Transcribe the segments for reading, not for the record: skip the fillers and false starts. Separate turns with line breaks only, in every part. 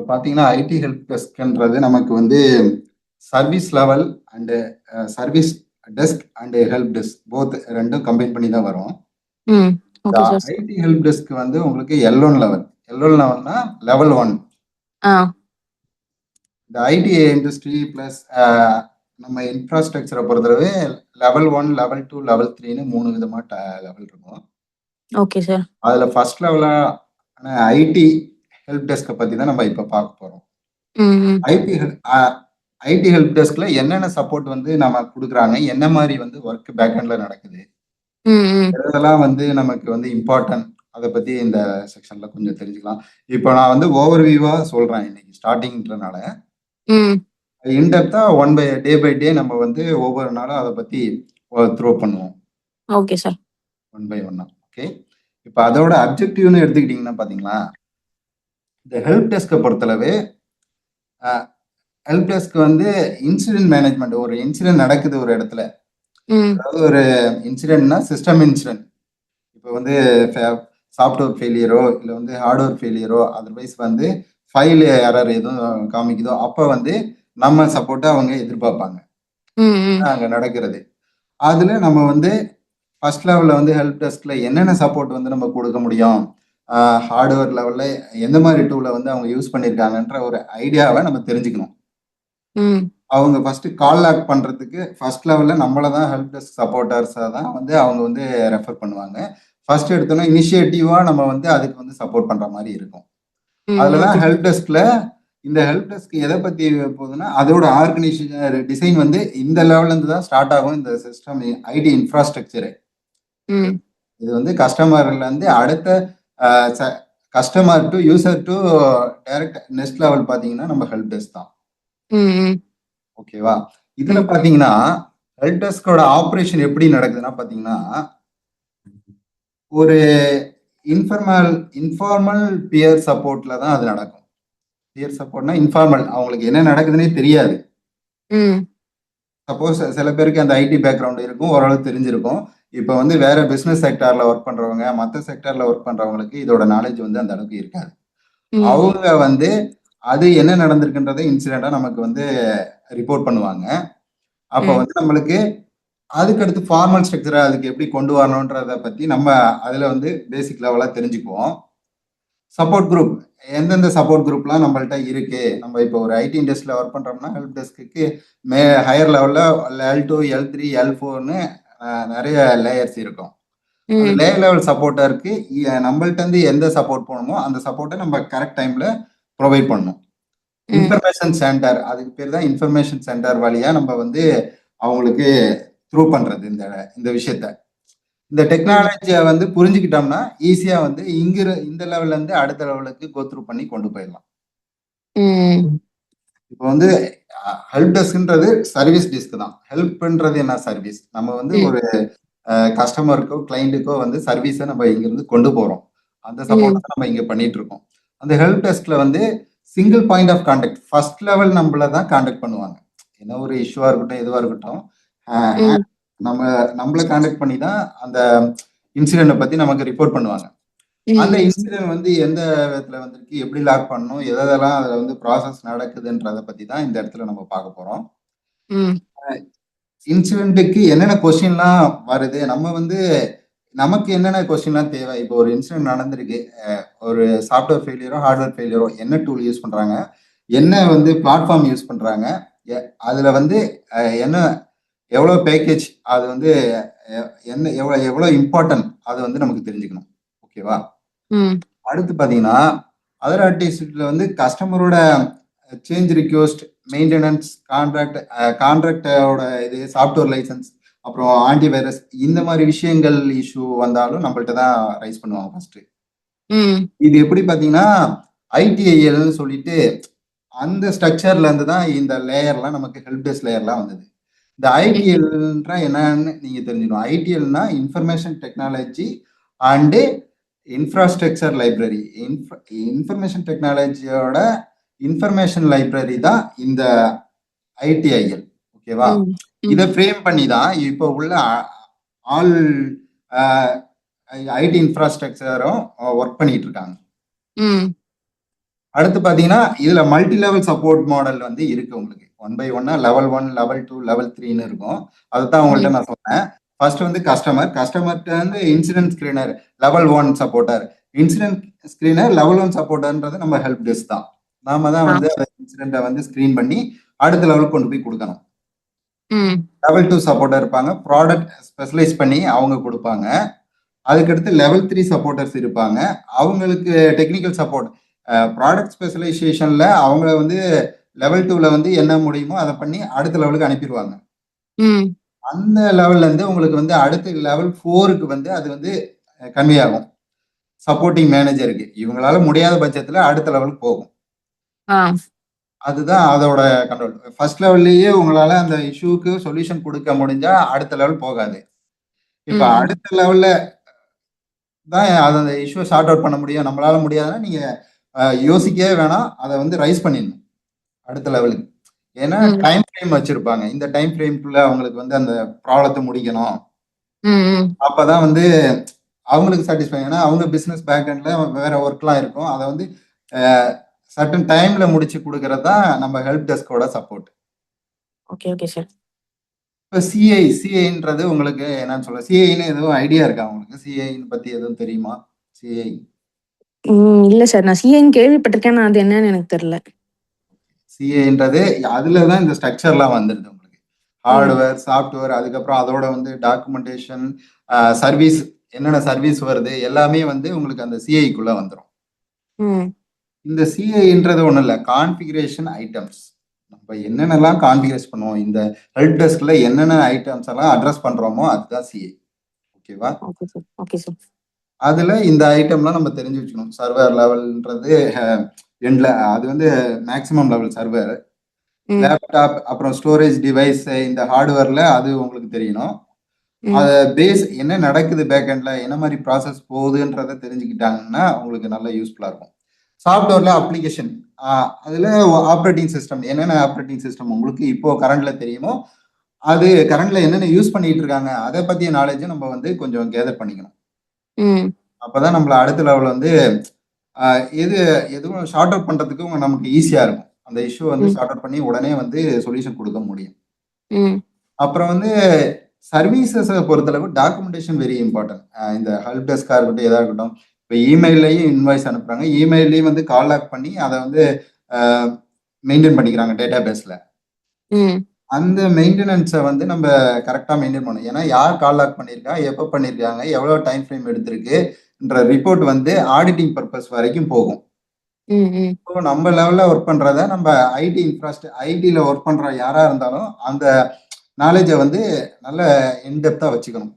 பார்த்தீங்கன்னா, ID help டெஸ்க்ன்றது நமக்கு வந்து service level and service desk and help desk both 2ம் கம்பைன் பண்ணி தான் வரும்.
ம்.
இந்த
okay sir.
IT help desk வந்து உங்களுக்கு L1 லெவல். L1 லெவல்னா level 1.
ஆ.
இந்த ஐடி இண்டஸ்ட்ரி பிளஸ் நம்ம இன்ஃப்ராஸ்ட்ரக்சரை பொறுத்தளவு லெவல் 1, லெவல் 2, லெவல் 3ன்னு 3 விதமா லெவல் இருக்கும்.
Okay sir.
அதுல ஃபர்ஸ்ட் லெவலான ஐடி ஹெல்ப் டெஸ்க்கை பத்தி தான் நம்ம இப்ப பார்க்க போறோம்.
ம். ம்.
ஐடி ஹெல்ப் டெஸ்க்ல என்னென்ன சப்போர்ட் வந்து நம்ம கொடுக்குறாங்க, என்ன மாதிரி வந்து ஒர்க் பேக்எண்ட்ல நடக்குது,
ம். ம்.
இதெல்லாம் வந்து நமக்கு வந்து இம்பார்ட்டன்ட். அதை பத்தி இந்த செக்ஷன்ல கொஞ்சம் தெரிஞ்சுக்கலாம். இப்போ நான் வந்து ஓவர்வியூவா சொல்றேன் இன்னைக்கு ஸ்டார்டிங்ன்றனால.
ம்.
இன்டெப்தா டே பை டே நம்ம வந்து ஒவ்வொரு நாளும் அதை பத்தி த்ரோ பண்ணுவோம்.
Okay sir.
ஒன் பை ஒன்னா. ஓகே. இப்போ அதோட அப்ஜெக்டிவ்னு எடுத்துக்கிட்டீங்கன்னா பாத்தீங்களா, இந்த ஹெல்ப் டெஸ்க்கை பொறுத்தளவு ஹெல்ப் டெஸ்க் வந்து இன்சிடென்ட் மேனேஜ்மெண்ட். ஒரு இன்சிடென்ட் நடக்குது ஒரு இடத்துல, அதாவது ஒரு இன்சிடென்ட்னா சிஸ்டம் இன்சிடென்ட். இப்போ வந்து சாஃப்ட்வேர் ஃபெயிலியரோ இல்லை வந்து ஹார்ட்வேர் ஃபெயிலியரோ, அதர்வைஸ் வந்து ஃபைல் எரர் எதுவும் காமிக்குதோ, அப்போ வந்து நம்ம சப்போர்ட்டை அவங்க எதிர்பார்ப்பாங்க. அங்கே நடக்கிறது. அதில் நம்ம வந்து ஃபர்ஸ்ட் லெவலில் வந்து ஹெல்ப் டெஸ்க்ல என்னென்ன சப்போர்ட் வந்து நம்ம கொடுக்க முடியும், ஹார்ட்வேர் லெவலில் எந்த மாதிரி டூலை வந்து அவங்க யூஸ் பண்ணியிருக்காங்கன்ற ஒரு ஐடியாவை நம்ம தெரிஞ்சுக்கணும். அவங்க ஃபர்ஸ்ட் கால் லாக் பண்றதுக்கு ஃபர்ஸ்ட் லெவல்ல நம்மள தான் ஹெல்ப் டெஸ்க் சப்போர்ட்டர்ஸை தான் வந்து அவங்க வந்து ரெஃபர் பண்ணுவாங்க. ஃபர்ஸ்ட் எடுத்தோன்னா இனிஷியேட்டிவா நம்ம வந்து அதுக்கு வந்து சப்போர்ட் பண்ற மாதிரி இருக்கும். அதுலதான் ஹெல்ப் டெஸ்க்ல இந்த ஹெல்ப் டெஸ்க் எதை பத்தி போகுதுன்னா, அதோட ஆர்கனைசேஷன் டிசைன் வந்து இந்த லெவல்ல இருந்து தான் ஸ்டார்ட் ஆகும். இந்த சிஸ்டம் ஐடி இன்ஃப்ராஸ்ட்ரக்சரு இது வந்து கஸ்டமர்ல இருந்து அடுத்த customer to user to direct next level பாத்தீங்கன்னா நம்ம ஹெல்ப் டெஸ்க் தான். ஓகேவா? இதுல பாத்தீங்கன்னா ஹெல்ப் டெஸ்கோட ஆபரேஷன் எப்படி நடக்குதுன்னா பாத்தீங்கன்னா, ஒரு இன்ஃபார்மல் பியர் சப்போர்ட்ல தான் அது நடக்கும். பியர் சப்போர்ட்னா இன்ஃபார்மல், அவங்களுக்கு என்ன நடக்குதுன்னே தெரியாது. சப்போஸ் சில பேருக்கு அந்த ஐடி பேக்ரவுண்ட் இருக்கும், ஓரளவு தெரிஞ்சிருக்கும். இப்போ வந்து வேற பிசினஸ் செக்டார்ல ஒர்க் பண்றவங்க, மற்ற செக்டார்ல ஒர்க் பண்றவங்களுக்கு இதோட நாலேஜ் வந்து அந்த அளவுக்கு இருக்காது. அவங்க வந்து அது என்ன நடந்திருக்குன்றதை இன்சிடென்டா நமக்கு வந்து ரிப்போர்ட் பண்ணுவாங்க. அப்போ வந்து நம்மளுக்கு அதுக்கடுத்து ஃபார்மல் ஸ்ட்ரக்சரை அதுக்கு எப்படி கொண்டு வரணுன்றத பத்தி நம்ம அதுல வந்து பேசிக் லெவலா தெரிஞ்சுக்குவோம். சப்போர்ட் குரூப், எந்தெந்த சப்போர்ட் குரூப்லாம் நம்மள்ட்ட இருக்கு. நம்ம இப்போ ஒரு ஐடி இண்டஸ்ட்ரியில் ஒர்க் பண்றோம்னா ஹெல்ப் டெஸ்க்கு ஹையர் லெவல்ல L2, L3, L4ன்னு நிறைய லேயர்ஸ் இருக்கும். அந்த லேயர் லெவல் சப்போர்ட்டருக்கு நம்மள்ட்ட இருந்து எந்த சப்போர்ட் போகணுமோ அந்த சப்போர்ட்டை நம்ம கரெக்ட் டைம்ல ப்ரொவைட் பண்ணணும். இன்ஃபர்மேஷன் சென்டர், அதுக்கு பேர் தான் இன்ஃபர்மேஷன் சென்டர் வழியா நம்ம வந்து அவங்களுக்கு த்ரூ பண்றது இந்த விஷயத்த. இந்த டெக்னாலஜியை வந்து புரிஞ்சுக்கிட்டோம்னா ஈஸியா வந்து இந்த லெவல்ல இருந்து அடுத்த லெவலுக்கு கோ த்ரூ பண்ணி கொண்டு போயிடலாம். இப்போ வந்து ஹெல்ப் டெஸ்க்ன்றது சர்வீஸ் டெஸ்க் தான். ஹெல்ப்ன்றது என்ன சர்வீஸ். நம்ம வந்து ஒரு கஸ்டமருக்கோ கிளைண்ட்டுக்கோ வந்து சர்வீஸை நம்ம இங்கிருந்து கொண்டு போறோம். அந்த சப்போர்ட் நம்ம இங்க பண்ணிட்டு இருக்கோம். அந்த ஹெல்ப் டெஸ்க்ல வந்து single point of contact, first level நம்மள தான் கான்டாக்ட் பண்ணுவாங்க. என்ன ஒரு இஷ்யூவா இருக்கட்டும், எதுவா இருக்கட்டும், நம்மள கான்டாக்ட் பண்ணி தான் அந்த இன்சிடென்ட்டை பத்தி நமக்கு ரிப்போர்ட் பண்ணுவாங்க. அந்த இன்சிடென்ட் வந்து எந்த விதத்துல வந்திருக்கு, எப்படி லாக் பண்ணணும், எதெல்லாம் அதுல வந்து ப்ராசஸ் நடக்குதுன்றத பத்தி தான் இந்த இடத்துல நம்ம பார்க்க போறோம். இன்சிடென்ட்டுக்கு என்னென்ன கொஸ்டின்லாம் வருது, நம்ம வந்து நமக்கு என்னென்ன கொஸ்டின்லாம் தேவை. இப்போ ஒரு இன்சிடென்ட் நடந்திருக்கு, ஒரு சாஃப்ட்வேர் ஃபெயிலியரோ ஹார்ட்வேர் ஃபெயிலியரோ, என்ன டூல் யூஸ் பண்றாங்க, என்ன வந்து பிளாட்ஃபார்ம் யூஸ் பண்றாங்க, அதுல வந்து என்ன எவ்வளவு பேக்கேஜ், அது வந்து என்ன எவ்வளவு இம்பார்ட்டன்ட், அது வந்து நமக்கு தெரிஞ்சுக்கணும். ஓகேவா? அடுத்து பாத்தீங்கன்னா அதர் ஆக்டிவிட்டிஸ்ல வந்து கஸ்டமரோட சேஞ்ச் ரிக்வெஸ்ட், மெயின்டெனன்ஸ், கான்ட்ராக்டோட இது, சாஃப்ட்வேர் லைசன்ஸ், அப்புறம் ஆன்டிவைரஸ், இந்த மாதிரி விஷயங்கள் இஷ்யூ வந்தாலும் நம்மள்ட்ட தான் ரைஸ் பண்ணுவாங்க ஃபர்ஸ்ட். இது எப்படி பாத்தீங்கன்னா ஐடிஐஎல்னு சொல்லிட்டு அந்த ஸ்ட்ரக்சர்ல இருந்து தான் இந்த லேயர்லாம் நமக்கு ஹெல்ப் டெஸ்க் லேயர்லாம் வந்தது. இந்த ஐடிஎல்ன்றா என்னன்னு நீங்க தெரிஞ்சுக்கணும். ஐடிஎல்னா information technology and infrastructure library. Information டெக்னாலஜியோட இன்ஃபர்மேஷன் லைப்ரரி தான் இந்த ஐடிஐஎல். ஓகேவா? இதை ஃப்ரேம் பண்ணி தான் இப்போ உள்ள ஆல் ஐடி இன்ஃப்ராஸ்ட்ரக்சரும் ஒர்க் பண்ணிட்டு இருக்காங்க. அடுத்து பாத்தீங்கன்னா இதுல மல்டி லெவல் சப்போர்ட் மாடல் வந்து இருக்கு உங்களுக்கு. 1 by 1 லெவல் 1, லெவல் 2, லெவல் 3ன்னு இருக்கும். அதுதான் உங்கள்ட்ட நான் சொன்னேன். ஃபர்ஸ்ட் வந்து கஸ்டமர்ட்ட வந்து incident screener level 1 supporter, incident screener level 1 சப்போர்ட்டர்ன்றது நம்ம ஹெல்ப் டெஸ்க் தான். நாம தான் வந்து அந்த இன்சிடென்ட்டை வந்து ஸ்கிரீன் பண்ணி அடுத்த லெவலுக்கு கொண்டு போய் கொடுக்கணும். லெவல் 2 சப்போர்ட்டர் இருப்பாங்க, ப்ராடக்ட் ஸ்பெஷலைஸ் பண்ணி அவங்க கொடுப்பாங்க. அதுக்கடுத்து லெவல் 3 சப்போர்ட்டர்ஸ் இருப்பாங்க, அவங்களுக்கு டெக்னிக்கல் சப்போர்ட். ப்ராடக்ட் ஸ்பெஷலைசேஷன்ல அவங்க வந்து லெவல் 2ல வந்து என்ன முடியுமோ அதை பண்ணி அடுத்த லெவலுக்கு அனுப்பிடுவாங்க. அந்த லெவல்ல இருந்து உங்களுக்கு வந்து அடுத்த லெவல் 4க்கு வந்து அது வந்து கன்வே ஆகும் சப்போர்ட்டிங் மேனேஜருக்கு. இவங்களால முடியாத பட்சத்துல அடுத்த லெவலுக்கு போகும். அதுதான் அதோட கண்ட்ரோல். ஃபர்ஸ்ட் லெவல்லயே உங்களால அந்த இஷ்யூக்கு சொல்யூஷன் கொடுக்க முடிஞ்சா அடுத்த லெவல் போகாது. இப்ப அடுத்த லெவல்ல தான் அந்த இஷ்யூ சார்ட் அவுட் பண்ண முடியும். நம்மளால முடியாதுன்னா நீங்க யோசிக்கவே வேணாம், அதை வந்து ரைஸ் பண்ணிடணும் அடுத்த லெவலுக்கு. ஏன்னா டைம் ஃப்ரேம் வச்சிருப்பாங்க, இந்த டைம் ஃப்ரேம்குள்ள அவங்களுக்கு வந்து அந்த ப்ராப்ளத்தை முடிக்கணும். அப்பதான் வந்து அவங்களுக்கு சாட்டிஸ்ஃபை. ஏன்னா அவங்க பிசினஸ் பேக்எண்ட்ல வேற ஒர்க்லாம் இருக்கும், அதை வந்து சர்டன் டைம்ல முடிச்சு கொடுக்கறது தான் நம்ம ஹெல்ப் டெஸ்கோட சப்போர்ட்.
Okay okay sir.
இப்போ சிஐன்றது உங்களுக்கு என்னன்னு சொல்ல, சிஐன்னு எதுவும் ஐடியா இருக்கா உங்களுக்கு? சிஐன்னு பத்தி எதுவும் தெரியுமா? சிஐ
இல்ல சார், நான் சிஐன்னு கேள்விப்பட்டிருக்கேன், அது என்னன்னு எனக்கு தெரியல.
சிஏன்றது அதுலதான் இந்த ஸ்ட்ரக்சர்லாம் வந்துருது உங்களுக்கு. ஹார்ட்வேர், சாஃப்ட்வேர், அதுக்கப்புறம் அதோட வந்து டாக்குமெண்டேஷன், சர்வீஸ், என்னென்ன சர்வீஸ் வருது எல்லாமே வந்து உங்களுக்கு அந்த சிஐக்குள்ள வந்துடும். இந்த சிஐன்றது ஒன்றும் இல்லை, கான்ஃபிகரேஷன் ஐட்டம்ஸ். நம்ம என்னென்னலாம் கான்ஃபிகரேஷன் பண்ணுவோம், இந்த ஹெல்ப் டெஸ்க்ல என்னென்ன ஐட்டம்ஸ் எல்லாம் அட்ரஸ் பண்றோமோ அதுதான் சிஐ. ஓகேவா?
Okay sir.
அதுல இந்த ஐட்டம்லாம் நம்ம தெரிஞ்சு வச்சுக்கணும். சர்வர் லெவல்ன்றது எண்ட்ல அது வந்து மேக்ஸிமம் லெவல் சர்வர். லேப்டாப் அப்புறம் ஸ்டோரேஜ் டிவைஸ், இந்த ஹார்ட்வேர்ல அது உங்களுக்கு தெரியணும். அது பேஸ் என்ன நடக்குது பேக்எண்ட்ல, என்ன மாதிரி ப்ராசஸ் போகுதுன்றத தெரிஞ்சுக்கிட்டாங்கன்னா உங்களுக்கு நல்ல யூஸ்ஃபுல்லா இருக்கும். சாஃப்ட்வேர்ல அப்ளிகேஷன், அதுல ஆப்ரேட்டிங் சிஸ்டம், என்னென்ன ஆப்ரேட்டிங் சிஸ்டம் உங்களுக்கு இப்போ கரண்ட்ல தெரியுமோ, அது கரண்ட்ல என்னென்ன யூஸ் பண்ணிட்டு இருக்காங்க அதை பத்திய நாலேஜ் நம்ம வந்து கொஞ்சம் கேதர் பண்ணிக்கணும். அப்பதான் நம்மள அடுத்த லெவல் வந்து எதுவும் ஷார்ட் அவுட் பண்றதுக்கு நமக்கு ஈஸியா இருக்கும். அந்த இஷ்யூ வந்து ஷார்ட் அவுட் பண்ணி உடனே வந்து சொல்யூஷன் கொடுக்க முடியும். அப்புறம் வந்து சர்வீசஸ் பொறுத்தளவு டாக்குமெண்டேஷன் வெரி இம்பார்ட்டன்ட். இந்த ஹெல்ப் டெஸ்கா இருக்கட்டும், எதா இருக்கட்டும், இப்போ இமெயிலையும் இன்வாய்ஸ் அனுப்புறாங்க, இமெயிலையும் வந்து கால் லாக் பண்ணி அதை வந்து மெயின்டைன் பண்ணிக்கிறாங்க டேட்டா பேஸ்ல. அந்த மெயின்டெனன்ஸை வந்து நம்ம கரெக்டாக மெயின்டைன் பண்ணணும். ஏன்னா யார் கால் லாக் பண்ணியிருக்கா, எப்போ பண்ணியிருக்காங்க, எவ்வளோ டைம் ஃப்ரேம் எடுத்திருக்குன்ற ரிப்போர்ட் வந்து ஆடிட்டிங் பர்பஸ் வரைக்கும் போகும். இப்போ நம்ம லெவலில் ஒர்க் பண்றத நம்ம ஐடியில் ஒர்க் பண்ற யாரா இருந்தாலும் அந்த நாலேஜை வந்து நல்ல இன்டெப்தா வச்சுக்கணும்.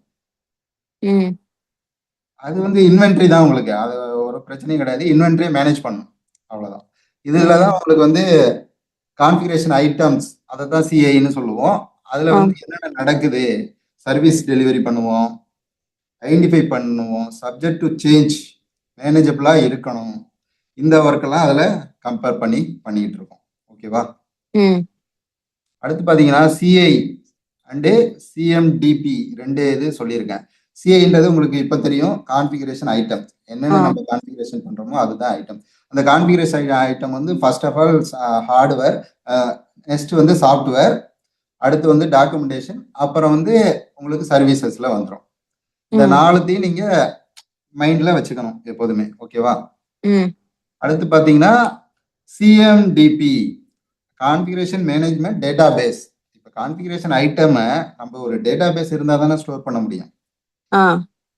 அது வந்து இன்வென்ட்ரி தான் உங்களுக்கு, அது ஒரு பிரச்சனையும் கிடையாது. இன்வென்ட்ரியை மேனேஜ் பண்ணணும், அவ்வளவுதான். இதுலதான் உங்களுக்கு வந்து கான்ஃபிகரேஷன் ஐட்டம்ஸ், அதை தான் சிஐன்னு சொல்லுவோம். அதுல வந்து என்னென்ன நடக்குது, சர்வீஸ் டெலிவரி பண்ணுவோம், ஐடென்டிஃபை பண்ணுவோம், சப்ஜெக்ட் டு சேஞ்ச், மேனேஜபிளா இருக்கணும். இந்த ஒர்க் எல்லாம் அதுல கம்பேர் பண்ணிட்டு இருக்கோம். ஓகேவா? அடுத்து பாத்தீங்கன்னா சிஐ அண்டு சிஎம்டிபி ரெண்டு இது சொல்லியிருக்கேன். சிஐன்றது உங்களுக்கு இப்ப தெரியும், கான்ஃபிகரேஷன் ஐட்டம். என்னென்ன நம்ம கான்ஃபிகரேஷன் பண்றோமோ அதுதான் ஐட்டம். அந்த கான்ஃபிகரேஷன் ஐட்டம் வந்து first of all hardware, next வந்து சாஃப்ட்வேர், அடுத்து வந்து டாக்குமெண்டேஷன், அப்புறம் வந்து உங்களுக்கு சர்வீசஸ்ல வந்துடும். இந்த நாலுத்தையும் நீங்க மைண்ட்ல வச்சுக்கணும் எப்போதுமே. ஓகேவா? அடுத்து பாத்தீங்கன்னா சிஎம்டிபி, கான்ஃபிகரேஷன் மேனேஜ்மெண்ட் டேட்டா பேஸ். இப்போ கான்ஃபிகரேஷன் ஐட்டம் நம்ம ஒரு டேட்டா பேஸ் இருந்தா தானே ஸ்டோர் பண்ண முடியும்.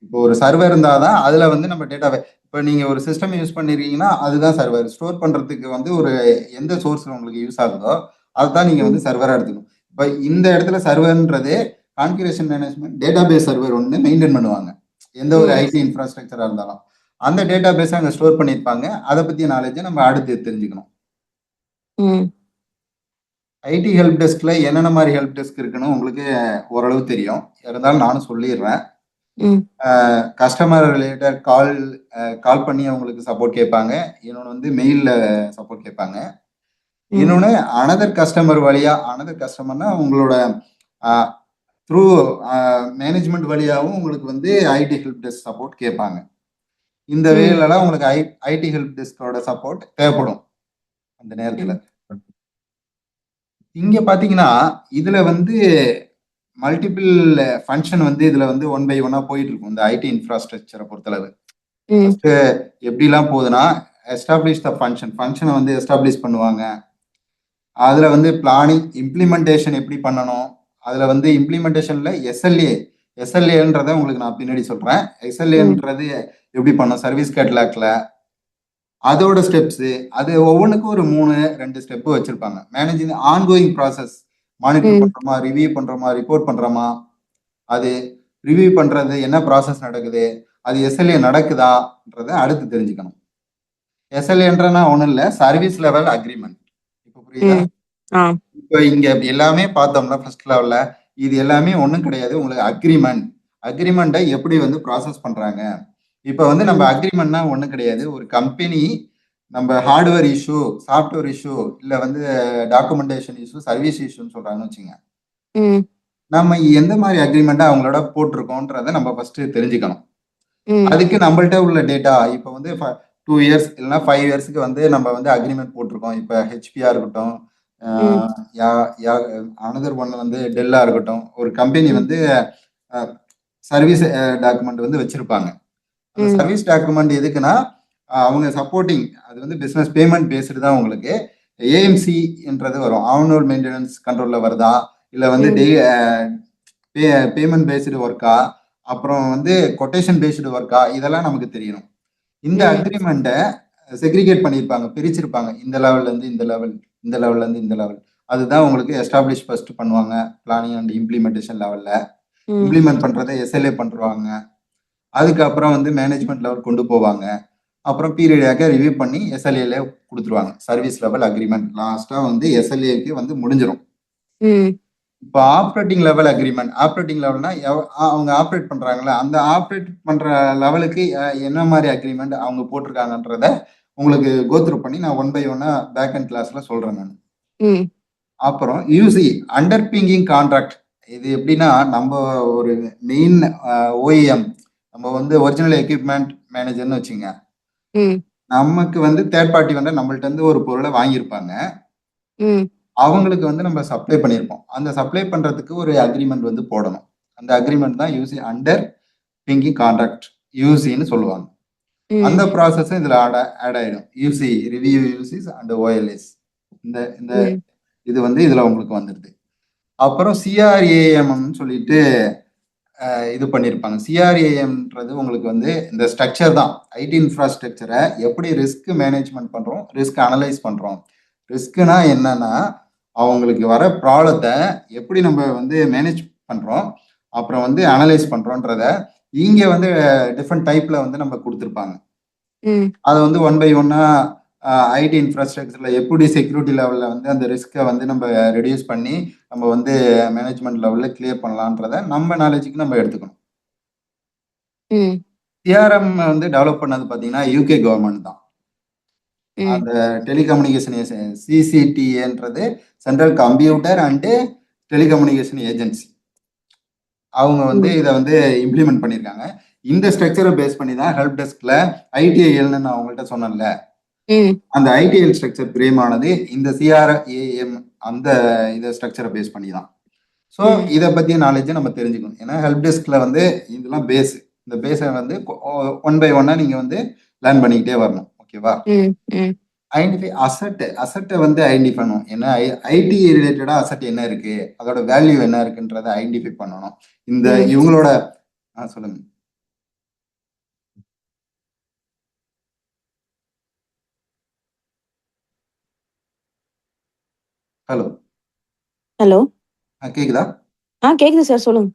இப்போ ஒரு சர்வர் இருந்தாதான் அதுல வந்து நம்ம டேட்டா, இப்போ நீங்க ஒரு சிஸ்டம் யூஸ் பண்ணிருக்கீங்கன்னா அதுதான் சர்வர். ஸ்டோர் பண்றதுக்கு வந்து ஒரு எந்த சோர்ஸ் உங்களுக்கு யூஸ் ஆகுதோ அதுதான் நீங்க வந்து சர்வரா எடுத்துக்கணும். இப்போ இந்த இடத்துல சர்வர்ன்றது configuration management database server ஒன்று மெயின்டைன் பண்ணுவாங்க, எந்த ஒரு ஐடி இன்ஃப்ராஸ்ட்ரக்சரா இருந்தாலும். அந்த டேட்டா பேஸ் அங்க ஸ்டோர் பண்ணிருப்பாங்க, அதை பத்திய நாலேஜை நம்ம அடுத்து தெரிஞ்சுக்கணும். ஐடி ஹெல்ப் டெஸ்க்ல என்னென்ன மாதிரி ஹெல்ப் டெஸ்க் இருக்குன்னு உங்களுக்கு ஓரளவு தெரியும், இருந்தாலும் நானும் சொல்லிடுறேன். கஸ்டமர் ரிலேட்டட் கால் பண்ணி அவங்களுக்கு சப்போர்ட் கேட்பாங்க. இன்னொன்று வந்து மெயிலில் சப்போர்ட் கேட்பாங்க. இன்னொன்று அனதர் கஸ்டமர் வழியா, அனதர் கஸ்டமர்னா உங்களோட த்ரூ மேனேஜ்மெண்ட் வழியாகவும் உங்களுக்கு வந்து ஐடி ஹெல்ப் டெஸ்க் சப்போர்ட் கேட்பாங்க. இந்த வேலைலாம் உங்களுக்கு ஐடி ஹெல்ப் டெஸ்கோட சப்போர்ட் தேவைப்படும். அந்த நேரத்துல. இங்க பாத்தீங்கன்னா இதுல வந்து மல்டிபிள் ஃபங்க்ஷன் வந்து இதுல வந்து ஒன் பை ஒன்னா போயிட்டு இருக்கும் இந்த ஐடி இன்ஃப்ராஸ்ட்ரக்சரை பொறுத்தளவு. ஃபர்ஸ்ட் எப்படிலாம் போகுதுன்னா எஸ்டாப்ளிஷ் த ஃபங்க்ஷனை வந்து எஸ்டாப்ளிஷ் பண்ணுவாங்க. அதுல வந்து பிளானிங் இம்ப்ளிமெண்டேஷன் எப்படி பண்ணணும், அதுல வந்து இம்ப்ளிமெண்டேஷன்ல எஸ்எல்ஏன்றதை உங்களுக்கு நான் பின்னாடி சொல்றேன். எஸ்எல்ஏன்றது எப்படி பண்ணும் சர்வீஸ் கேட்லாக்ல அதோட ஸ்டெப்ஸ், அது ஒவ்வொன்றுக்கும் ஒரு 2 ஸ்டெப் வச்சிருப்பாங்க. மேனேஜிங் ஆன்கோயிங் ப்ராசஸ், மானிட்டர் பண்றோமா, ரிவ்யூ பண்றோமா, ரிப்போர்ட் பண்றோமா, அது ரிவ்யூ பண்றது என்ன ப்ராசஸ் நடக்குது, அது எஸ்எல்ஏ நடக்குதான்றத அடுத்து தெரிஞ்சுக்கணும். எஸ்எல்ஏன்றனா ஒன்றும் இல்லை, சர்வீஸ் லெவல் அக்ரிமெண்ட். இப்போ புரியுதா? இப்போ இங்க எல்லாமே பார்த்தோம்னா ஃபர்ஸ்ட் லெவல்ல இது எல்லாமே ஒன்றும் கிடையாது. உங்களுக்கு அக்ரிமெண்ட்டை எப்படி வந்து ப்ராசஸ் பண்றாங்க. இப்போ வந்து நம்ம அக்ரிமெண்ட்னா ஒன்றும் கிடையாது. ஒரு கம்பெனி நம்ம ஹார்ட்வேர் இஷ்யூ, சாஃப்ட்வேர் இஷ்யூ, இல்லை வந்து டாக்குமெண்டேஷன் இஷ்யூ, சர்வீஸ் இஷ்யூன்னு சொல்றாங்கன்னு வச்சுங்க. நம்ம எந்த மாதிரி அக்ரிமெண்ட்டை அவங்களோட போட்டிருக்கோன்றத நம்ம ஃபர்ஸ்ட் தெரிஞ்சுக்கணும். அதுக்கு நம்மள்ட்ட உள்ள டேட்டா இப்போ வந்து 2 இயர்ஸ் இல்லைன்னா 5 இயர்ஸ்க்கு வந்து நம்ம வந்து அக்ரிமெண்ட் போட்டிருக்கோம். இப்போ ஹெச்பியா இருக்கட்டும், அனதர் ஒன் வந்து டெல்லா இருக்கட்டும், ஒரு கம்பெனி வந்து சர்வீஸ் டாக்குமெண்ட் வந்து வச்சிருப்பாங்க. அந்த சர்வீஸ் டாக்குமெண்ட் எதுக்குன்னா அவங்க சப்போர்ட்டிங், அது வந்து பிசினஸ் பேமெண்ட் பேஸ்டு தான். உங்களுக்கு ஏஎம்சி என்றது வரும், ஆனுவல் மெயின்டெனன்ஸ் கண்ட்ரோல்ல வருதா, இல்லை வந்து பேமெண்ட் பேஸ்டு ஒர்க்கா, அப்புறம் வந்து கொட்டேஷன் பேஸ்டு ஒர்க்கா, இதெல்லாம் நமக்கு தெரியணும். இந்த அக்ரிமெண்ட்டை செக்ரிகேட் பண்ணியிருப்பாங்க, பிரிச்சிருப்பாங்க. இந்த லெவல்ல இருந்து இந்த லெவல், இந்த லெவல்ல இருந்து இந்த லெவல். அதுதான் உங்களுக்கு எஸ்டாப்ளிஷ் ஃபர்ஸ்ட் பண்ணுவாங்க பிளானிங் அண்ட் இம்ப்ளிமெண்டேஷன் லெவல்ல. இம்ப்ளிமெண்ட் பண்றதை எஸ்எல்ஏ பண்றாங்க. அதுக்கப்புறம் வந்து மேனேஜ்மெண்ட் லெவல் கொண்டு போவாங்க. அப்புறம் பீரியடாக ரிவ்யூ பண்ணி எஸ்எல்ஏல கொடுத்துருவாங்க. சர்வீஸ் லெவல் அக்ரிமெண்ட் லாஸ்டா வந்து எஸ்எல்ஏக்கு வந்து முடிஞ்சிடும். இப்போ ஆப்ரேட்டிங் லெவல் அக்ரிமெண்ட், ஆப்ரேட்டிங் லெவல்னா அவங்க ஆப்ரேட் பண்றாங்களா, அந்த ஆப்ரேட் பண்ற லெவலுக்கு என்ன மாதிரி அக்ரிமெண்ட் அவங்க போட்டிருக்காங்கன்றத உங்களுக்கு கோத்ரூ பண்ணி நான் ஒன் பை ஒன்னா பேக் அண்ட் கிளாஸ்ல சொல்றேன் நான். அப்புறம் யூசி அண்டர்பிங்கிங் கான்ட்ராக்ட். இது எப்படின்னா நம்ம ஒரு மெயின் ஓஇஎம், நம்ம வந்து ஒரிஜினல் எக்யூப்மெண்ட் மேனேஜர்னு வச்சுங்க. நமக்கு வந்து தேர்ட் பார்ட்டி வந்து நம்மள்ட்ட இருந்து ஒரு பொருளை வாங்கியிருப்பாங்க. அவங்களுக்கு வந்து நம்ம சப்ளை பண்ணியிருப்போம். அந்த சப்ளை பண்றதுக்கு ஒரு அக்ரிமெண்ட் வந்து போடணும். அந்த அக்ரிமெண்ட் தான் யூசி அண்டர் பிங்கிங் கான்ட்ராக்ட், யூசின்னு சொல்லுவாங்க. அந்த ப்ராசஸ் இதுல ஆட் ஆயிடும். யூசி ரிவ்யூ யூசிஸ் அண்ட் ஓஎல்எஸ், இந்த இது வந்து இதுல உங்களுக்கு வந்துடுது. அப்புறம் சிஆர்ஏஎம்னு சொல்லிட்டு இது பண்ணியிருப்பாங்க. சிஆர்ஏஎம்ன்றது உங்களுக்கு வந்து இந்த ஸ்ட்ரக்சர் தான், ஐடி இன்ஃப்ராஸ்ட்ரக்சரை எப்படி ரிஸ்க் மேனேஜ்மெண்ட் பண்றோம், ரிஸ்க் அனலைஸ் பண்றோம். ரிஸ்க்னா என்னன்னா அவங்களுக்கு வர ப்ராப்ளத்தை எப்படி நம்ம வந்து மேனேஜ் பண்றோம், அப்புறம் வந்து அனலைஸ் பண்றோன்றத இங்க வந்து டிஃப்ரெண்ட் டைப்ல வந்து நம்ம கொடுத்துருப்பாங்க. அதை வந்து ஒன் பை ஒன்னா ஐடி இன்ஃப்ராஸ்ட்ரக்சர்ல எப்படி செக்யூரிட்டி லெவல்ல வந்து அந்த ரிஸ்க்கை வந்து நம்ம ரெடியூஸ் பண்ணி நம்ம வந்து மேனேஜ்மெண்ட் லெவல்ல கிளியர் பண்ணலான்றத நம்ம நாலேஜுக்கு நம்ம எடுத்துக்கணும். சிஆர்எம் வந்து டெவலப் பண்ணது பாத்தீங்கன்னா யூகே கவர்மெண்ட் தான். அந்த டெலிகம்யூனிகேஷன் சிசிடிஏன்றது central computer and telecommunication agency, அவங்க வந்து இதை வந்து இம்ப்ளிமெண்ட் பண்ணியிருக்காங்க. இந்த ஸ்ட்ரக்சரை பேஸ் பண்ணி தான் ஹெல்ப் டெஸ்க்ல ஐடிஐஎல்னு நான் அவங்கள்ட்ட சொன்னேன்ல, அந்த ஐடிஐஎல் ஸ்ட்ரக்சர் பிரேம் ஆனது இந்த சிஆர்ஏஎம் அந்த இதை ஸ்ட்ரக்சரை பேஸ் பண்ணி தான். ஸோ இதை பற்றிய நாலேஜை நம்ம தெரிஞ்சுக்கணும். ஏன்னா ஹெல்ப் டெஸ்க்ல வந்து இதெல்லாம் பேஸ், இந்த பேஸை வந்து ஒன் பை ஒன்னா நீங்க வந்து லேர்ன் பண்ணிக்கிட்டே வரணும். ஓகேவா? ஐடென்டிஃபை அசட்டை வந்து ஐடென்டிஃபை பண்ணணும். ஏன்னா ஐடி ரிலேட்டடா அசட் என்ன இருக்கு, அதோட வேல்யூ என்ன இருக்குன்றதை ஐடென்டிஃபை பண்ணணும். இந்த இவங்களோட சொல்லுங்க. ஹலோ
ஹலோ,
கேக்குதா?
கேக்குது சார், சொல்லுங்க.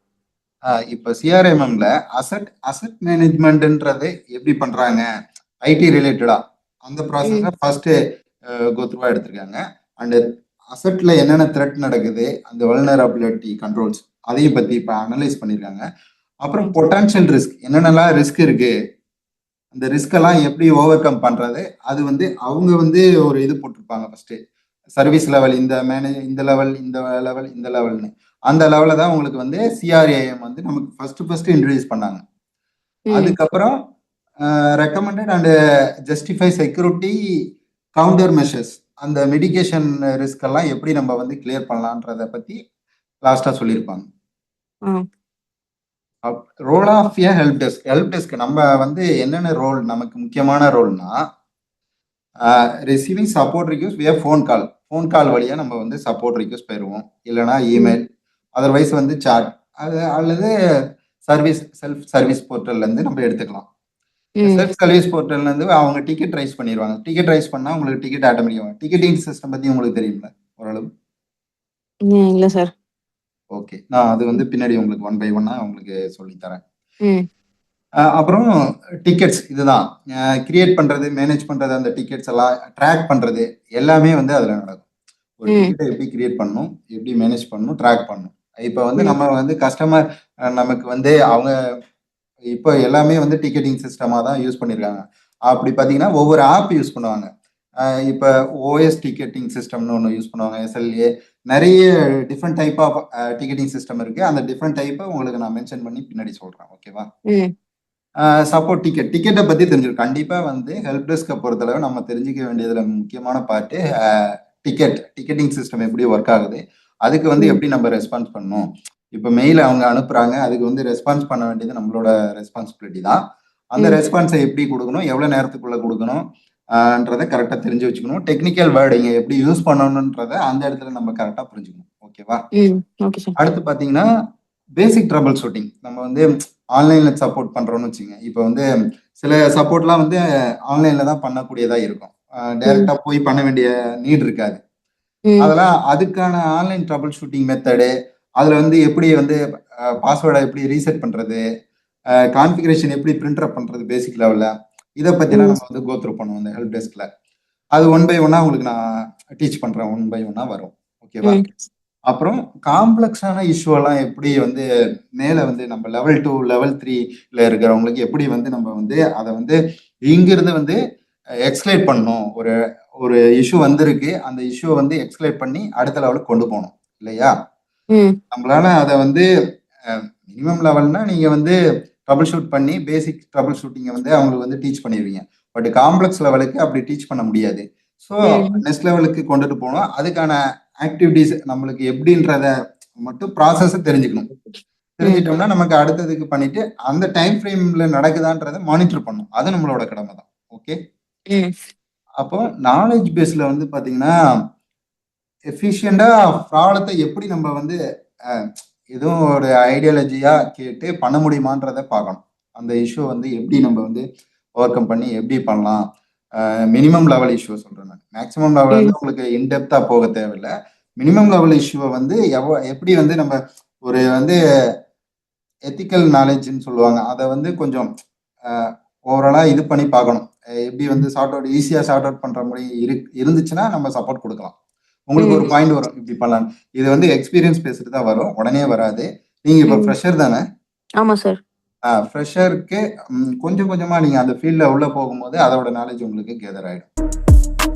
இப்ப சிஆர்எம்எம்ல அசட் மேனேஜ்மெண்ட்ன்றது எப்படி பண்றாங்க ஐடி ரிலேட்டடா, அந்த ப்ராசஸை ஃபர்ஸ்ட் கோத்ரூவா எடுத்திருக்காங்க. அண்ட் அசட்ல என்னென்ன த்ரெட் நடக்குது, அந்த வல்னரபிலிட்டி கண்ட்ரோல்ஸ், அதையும் பத்தி இப்ப அனலைஸ் பண்ணிருக்காங்க. அப்புறம் பொட்டன்ஷியல் ரிஸ்க், என்னென்னலாம் ரிஸ்க் இருக்கு, அந்த ரிஸ்க் எல்லாம் எப்படி ஓவர் கம் பண்றது, அது வந்து அவங்க வந்து ஒரு இது போட்டிருப்பாங்க. ஃபர்ஸ்ட் சர்வீஸ் லெவல், இந்த இந்த லெவல், இந்த லெவல், இந்த லெவல்னு. அந்த லெவலில் தான் உங்களுக்கு வந்து சிஆர்ஏஎம் வந்து நமக்கு ஃபர்ஸ்ட் இன்ட்ரடியூஸ் பண்ணாங்க. அதுக்கப்புறம் recommended and justify security counter measures, அந்த மிடிகேஷன் ரிஸ்க் எல்லாம் எப்படி நம்ம வந்து கிளியர் பண்ணலான்றத பத்தி லாஸ்டா சொல்லியிருப்பாங்க. Role of a help desk. Help desk நம்ம வந்து என்னென்ன ரோல் நமக்கு முக்கியமான ரோல்னா, receiving support request via phone call வழியா நம்ம வந்து சப்போர்ட் ரிக்வெஸ்ட் பெறுவோம். இல்லைனா இமெயில், அதர்வைஸ் வந்து சாட், அது அல்லது செல்ஃப் சர்வீஸ் போர்ட்டல்ல இருந்து நம்ம எடுத்துக்கலாம். செல்ஃப் சர்வீஸ் போர்ட்டல்ல இருந்து அவங்க டிக்கெட் ரைஸ் பண்ணிடுவாங்க. டிக்கெட் ரைஸ் பண்ணா உங்களுக்கு டிக்கெட் ஆட்டோமேட்டிக்கா டிக்கெட்டிங் சிஸ்டம் பத்தி உங்களுக்கு தெரியும்ல ஓரளவு?
இல்ல சார்.
ஓகே. நான் அது வந்து பின்னாடி உங்களுக்கு ஒன் பை ஒன்னா உங்களுக்கு சொல்லி தரேன். அப்புறம் டிக்கெட்ஸ் இதுதான். கிரியேட் பண்றது, மேனேஜ் பண்றது, அந்த டிக்கெட்ஸ் எல்லாம் ட்ராக் பண்றது எல்லாமே வந்து அதுல நடக்கும். ஒரு டிக்கெட்டை எப்படி கிரியேட் பண்ணணும், எப்படி மேனேஜ் பண்ணணும், ட்ராக் பண்ணணும். இப்போ வந்து நம்ம வந்து கஸ்டமர் நமக்கு வந்து அவங்க இப்போ எல்லாமே வந்து டிக்கெட்டிங் சிஸ்டமா தான் யூஸ் பண்ணியிருக்காங்க. அப்படி பார்த்தீங்கன்னா ஒவ்வொரு ஆப் யூஸ் பண்ணுவாங்க. இப்போ ஓஎஸ் டிக்கெட்டிங் சிஸ்டம்னு ஒன்று யூஸ் பண்ணுவாங்க, எஸ்எல்ஏ, நிறைய different type of ticketing system இருக்கு. அந்த டிஃப்ரெண்ட் டைப்பை உங்களுக்கு நான் மென்ஷன் பண்ணி பின்னாடி சொல்றேன். ஓகேவா? சப்போர்ட் டிக்கெட்டை பத்தி தெரிஞ்சிடும். கண்டிப்பா வந்து ஹெல்ப் டெஸ்க்கை பொறுத்தளவு நம்ம தெரிஞ்சுக்க வேண்டியதுல முக்கியமான பார்ட்டு டிக்கெட்டிங் சிஸ்டம் எப்படி ஒர்க் ஆகுது, அதுக்கு வந்து எப்படி நம்ம ரெஸ்பான்ஸ் பண்ணணும். இப்போ மெயில் அவங்க அனுப்புறாங்க, அதுக்கு வந்து ரெஸ்பான்ஸ் பண்ண வேண்டியது நம்மளோட ரெஸ்பான்சிபிலிட்டி தான். அந்த ரெஸ்பான்ஸை எப்படி கொடுக்கணும், எவ்வளவு நேரத்துக்குள்ள கொடுக்கணும் ன்றதை கரெக்டா தெரிஞ்சு வச்சுக்கணும். டெக்னிக்கல் வேர்டிங்க எப்படி யூஸ் பண்ணணும்ன்றதை அந்த இடத்துல நம்ம கரெக்டா புரிஞ்சுக்கணும். ஓகேவா? அடுத்து பாத்தீங்கன்னா பேசிக் ட்ரபிள் ஷூட்டிங். நம்ம வந்து ஆன்லைன்ல சப்போர்ட் பண்றோம்னு வச்சுங்க. இப்போ வந்து சில சப்போர்ட்லாம் வந்து ஆன்லைன்ல தான் பண்ணக்கூடியதா இருக்கும். டைரக்டா போய் பண்ண வேண்டிய நீட் இருக்காது. அதெல்லாம் அதுக்கான ஆன்லைன் ட்ரபிள் ஷூட்டிங் மெத்தடு, அதுல வந்து எப்படி வந்து பாஸ்வேர்டை எப்படி ரீசெட் பண்றது, கான்ஃபிகரேஷன் எப்படி பிரிண்டர் அப் பண்றது பேசிக் லெவல்ல, இதை பத்திலாம் நம்ம வந்து கோ த்ரூ பண்ணுவோம் இந்த ஹெல்ப் டெஸ்க்ல. அது ஒன் பை ஒன்னா உங்களுக்கு நான் டீச் பண்றேன். ஒன் பை ஒன்னா வரும். ஓகேவா? அப்புறம் காம்ப்ளெக்ஸான இஷ்யூ எல்லாம் எப்படி வந்து மேல வந்து நம்ம லெவல் 2 லெவல் 3ல இருக்கிறவங்களுக்கு எப்படி வந்து நம்ம வந்து அதை வந்து இங்கிருந்து வந்து எக்ஸ்கலேட் பண்ணணும். ஒரு ஒரு இஷ்யூ வந்திருக்கு, அந்த இஷ்யூ வந்து எக்ஸ்கலேட் பண்ணி அடுத்த லெவலுக்கு கொண்டு போகணும் இல்லையா? நம்மளால அதை வந்து மினிமம் லெவல்னா நீங்க வந்து ட்ரபிள் ஷூட் பண்ணி பேசிக் ட்ரபிள் ஷூட்டிங்கை வந்து அவங்களுக்கு வந்து டீச் பண்ணிடுவீங்க. பட் காம்ப்ளெக்ஸ் லெவலுக்கு அப்படி டீச் பண்ண முடியாது. ஸோ நெக்ஸ்ட் லெவலுக்கு கொண்டுட்டு போகணும். அதுக்கான ஆக்டிவிட்டிஸ் நம்மளுக்கு எப்படின்றத மட்டும் ப்ராசஸ் தெரிஞ்சுக்கணும். தெரிஞ்சிட்டோம்னா நமக்கு அடுத்ததுக்கு பண்ணிட்டு அந்த டைம் ஃப்ரேம்ல நடக்குதான்றதை மானிட்டர் பண்ணணும். அது நம்மளோட கடமை தான். ஓகே. அப்போ நாலேஜ் பேஸ்ல வந்து பாத்தீங்கன்னா எஃபிஷியண்டா ப்ராப்ளத்தை எப்படி நம்ம வந்து எதுவும் ஒரு ஐடியாலஜியா கேட்டு பண்ண முடியுமான்றதை பார்க்கணும். அந்த இஷ்யூ வந்து எப்படி நம்ம வந்து ஓவர் கம் பண்ணி எப்படி பண்ணலாம். மினிமம் லெவல் இஷ்யூ சொல்றேன் நான். மேக்ஸிமம் லெவல் வந்து உங்களுக்கு இன்டெப்தா போக தேவையில்லை. மினிமம் லெவல் இஷ்யூவை வந்து எப்படி வந்து நம்ம ஒரு வந்து எத்திக்கல் நாலேஜ்ன்னு சொல்லுவாங்க, அதை வந்து கொஞ்சம் ஓவராலா இது பண்ணி பார்க்கணும். எப்படி வந்து ஈஸியா சார்ட் அவுட் பண்ற முறை இருந்துச்சுன்னா நம்ம சப்போர்ட் கொடுக்கலாம். உங்களுக்கு ஒரு பாயிண்ட் வரும் இப்படி பண்ணலாம். இது வந்து எக்ஸ்பீரியன்ஸ் பேசிட்டு தான் வரும், உடனே வராது. நீங்க இப்ப ஃப்ரெஷர் தானே?
ஆமா சார்.
ஃப்ரெஷருக்கு கொஞ்சம் கொஞ்சமா நீங்க அந்த ஃபீல்ட்ல உள்ள போகும்போது அதோட நாலேஜ் உங்களுக்கு கேதர் ஆயிடும்.